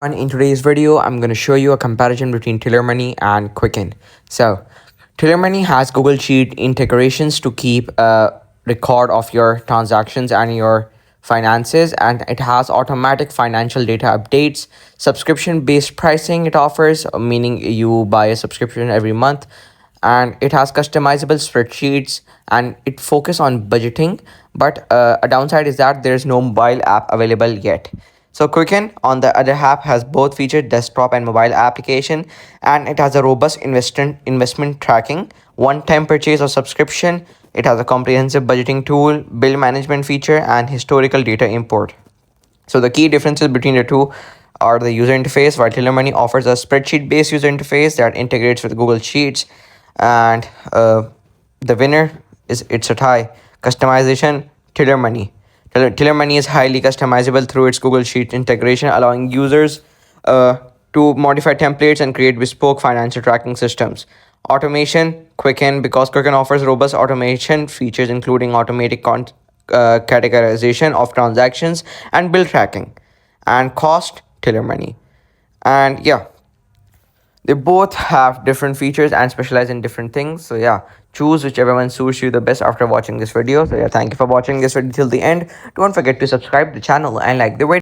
And in today's video, I'm going to show you a comparison between Tiller Money and Quicken. So, Tiller Money has Google Sheet integrations to keep a record of your transactions and your finances, and it has automatic financial data updates, subscription-based pricing it offers, meaning you buy a subscription every month, and it has customizable spreadsheets and it focus on budgeting. But a downside is that there is no mobile app available yet. So Quicken, on the other hand, has both featured desktop and mobile application, and it has a robust investment tracking, one-time purchase or subscription. It has a comprehensive budgeting tool, bill management feature, and historical data import. So the key differences between the two are the user interface. While Tiller Money offers a spreadsheet-based user interface that integrates with Google Sheets, and the winner is it's a tie. Customization, Tiller Money. Tiller Money is highly customizable through its Google Sheet integration, allowing users to modify templates and create bespoke financial tracking systems. Automation, Quicken, because Quicken offers robust automation features, including automatic categorization of transactions and bill tracking. And cost, Tiller Money. And yeah, they both have different features and specialize in different things. So yeah, choose whichever one suits you the best after watching this video. So yeah, thank you for watching this video till the end. Don't forget to subscribe to the channel and like the video.